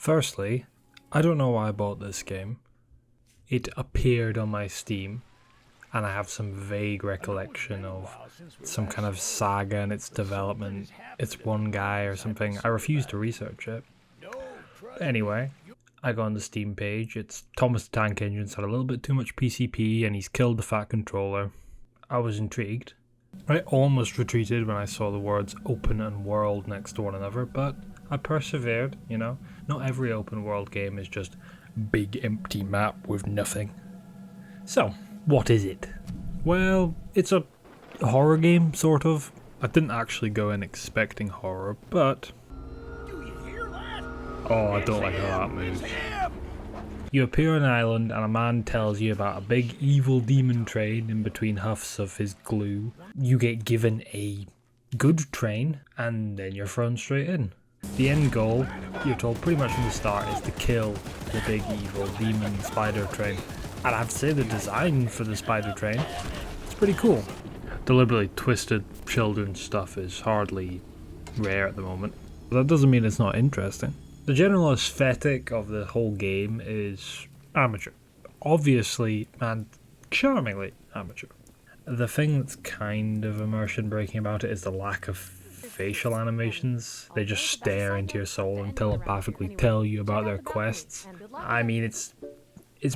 Firstly, I don't know why I bought this game. It appeared on my Steam, and I have some vague recollection of some kind of saga in its development. It's one guy or something. I refuse to research it. Anyway, I go on the Steam page. It's Thomas the Tank Engine's had a little bit too much PCP and he's killed the fat controller. I was intrigued. I almost retreated when I saw the words open and world next to one another, but I persevered, you know. Not every open world game is just big empty map with nothing. So, what is it? Well, it's a horror game, sort of. I didn't actually go in expecting horror, but... Oh, I don't like how that moves. You appear on an island and a man tells you about a big evil demon train in between huffs of his glue. You get given a good train and then you're thrown straight in. The end goal, you're told pretty much from the start, is to kill the big evil demon spider train. And I have to say the design for the spider train, it's pretty cool. Deliberately twisted children's stuff is hardly rare at the moment. But that doesn't mean it's not interesting. The general aesthetic of the whole game is amateur. Obviously and charmingly amateur. The thing that's kind of immersion breaking about it is the lack of facial animations. They just stare into your soul and telepathically tell you about their quests. I mean, it's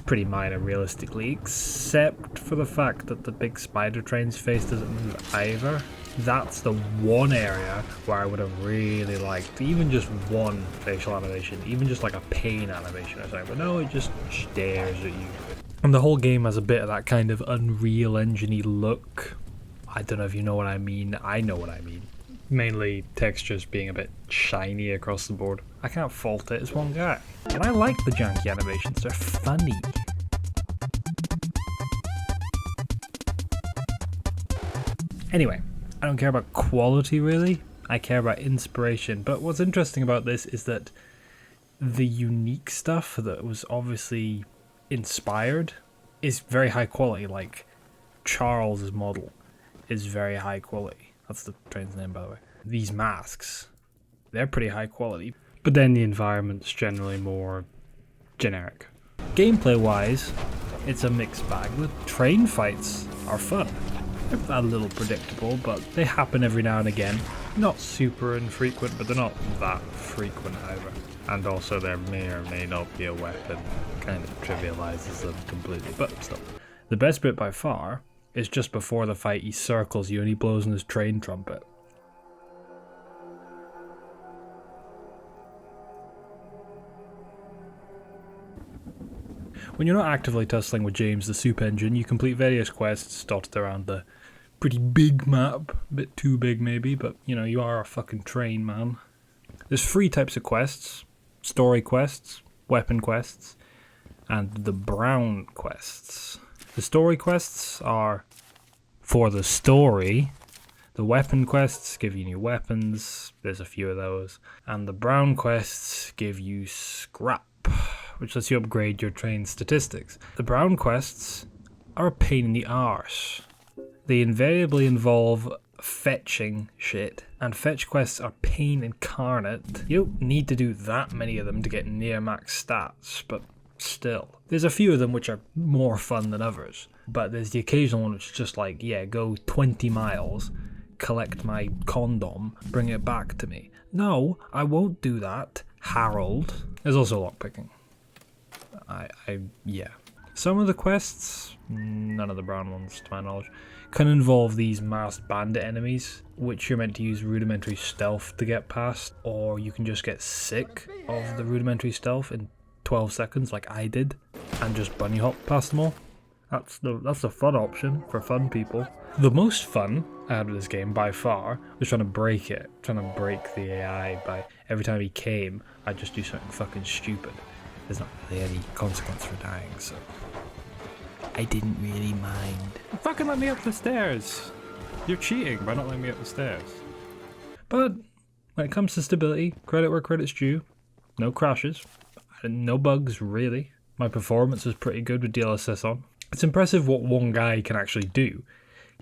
pretty minor realistically, except for the fact that the big spider train's face doesn't move either. That's the one area where I would have really liked even just one facial animation, even just like a pain animation or something, but no, it just stares at you. And the whole game has a bit of that kind of Unreal Engine-y look. I don't know if you know what I mean. I know what I mean. Mainly textures being a bit shiny across the board. I can't fault it, it's one guy. And I like the janky animations, they're funny. Anyway, I don't care about quality really, I care about inspiration. But what's interesting about this is that the unique stuff that was obviously inspired is very high quality. Like Charles' model is very high quality. That's the train's name, by the way. These masks, they're pretty high quality. But then the environment's generally more generic. Gameplay wise, it's a mixed bag. The train fights are fun. They're a little predictable, but they happen every now and again. Not super infrequent, but they're not that frequent either. And also there may or may not be a weapon. Kind of trivializes them completely, but still. The best bit by far is just before the fight he circles you and he blows in his train trumpet. When you're not actively tussling with James the Soup Engine, you complete various quests dotted around the pretty big map. A bit too big maybe, but you know, you are a fucking train man. There's 3 types of quests: story quests, weapon quests, and the brown quests. The story quests are for the story. The weapon quests give you new weapons, there's a few of those, and the brown quests give you scrap, which lets you upgrade your train statistics. The brown quests are a pain in the arse. They invariably involve fetching shit, and fetch quests are pain incarnate. You don't need to do that many of them to get near max stats, but still. There's a few of them which are more fun than others, but there's the occasional one which is just like, yeah, go 20 miles, collect my condom, bring it back to me. No, I won't do that, Harold. There's also lockpicking. Yeah. Some of the quests, none of the brown ones to my knowledge, can involve these masked bandit enemies, which you're meant to use rudimentary stealth to get past, or you can just get sick of the rudimentary stealth in 12 seconds like I did, and just bunny hop past them all. That's the fun option for fun people. The most fun I had with this game by far was trying to break it, trying to break the AI by every time he came, I'd just do something fucking stupid. There's not really any consequence for dying, so I didn't really mind. Fucking let me up the stairs! You're cheating by not letting me up the stairs. But when it comes to stability, credit where credit's due. No crashes, no bugs really. My performance was pretty good with DLSS on. It's impressive what one guy can actually do,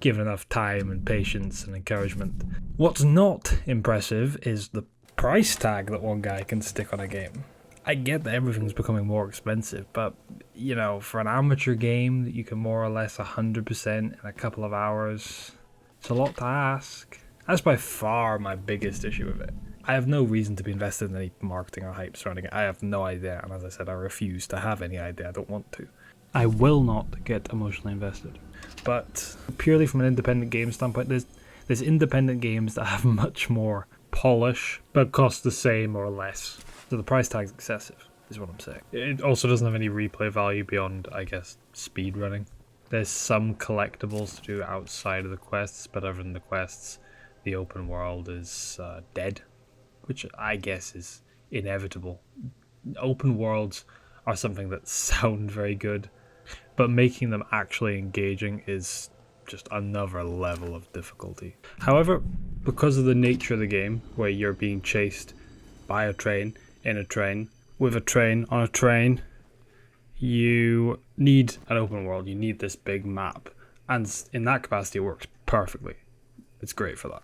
given enough time and patience and encouragement. What's not impressive is the price tag that one guy can stick on a game. I get that everything's becoming more expensive, but, you know, for an amateur game that you can more or less 100% in a couple of hours, it's a lot to ask. That's by far my biggest issue with it. I have no reason to be invested in any marketing or hype surrounding it. I have no idea, and as I said, I refuse to have any idea. I don't want to. I will not get emotionally invested. But purely from an independent game standpoint, there's independent games that have much more polish, but cost the same or less. So the price tag's excessive, is what I'm saying. It also doesn't have any replay value beyond, I guess, speed running. There's some collectibles to do outside of the quests, but other than the quests, the open world is dead, which I guess is inevitable. Open worlds are something that sound very good, but making them actually engaging is just another level of difficulty. However, because of the nature of the game, where you're being chased by a train, in a train, with a train, on a train, you need an open world, you need this big map, and in that capacity it works perfectly. It's great for that.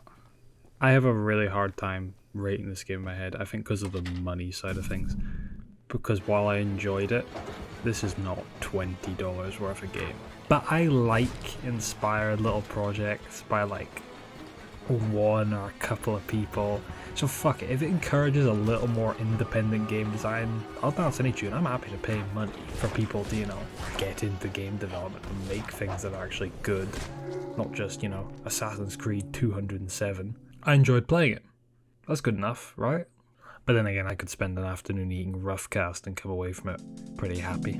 I have a really hard time rating this game in my head, I think because of the money side of things. Because while I enjoyed it, this is not $20 worth of game. But I like inspired little projects by like one or a couple of people. So fuck it, if it encourages a little more independent game design, I'll dance any tune. I'm happy to pay money for people to, you know, get into game development and make things that are actually good. Not just, you know, Assassin's Creed 207. I enjoyed playing it. That's good enough, right? But then again, I could spend an afternoon eating Roughcast and come away from it pretty happy.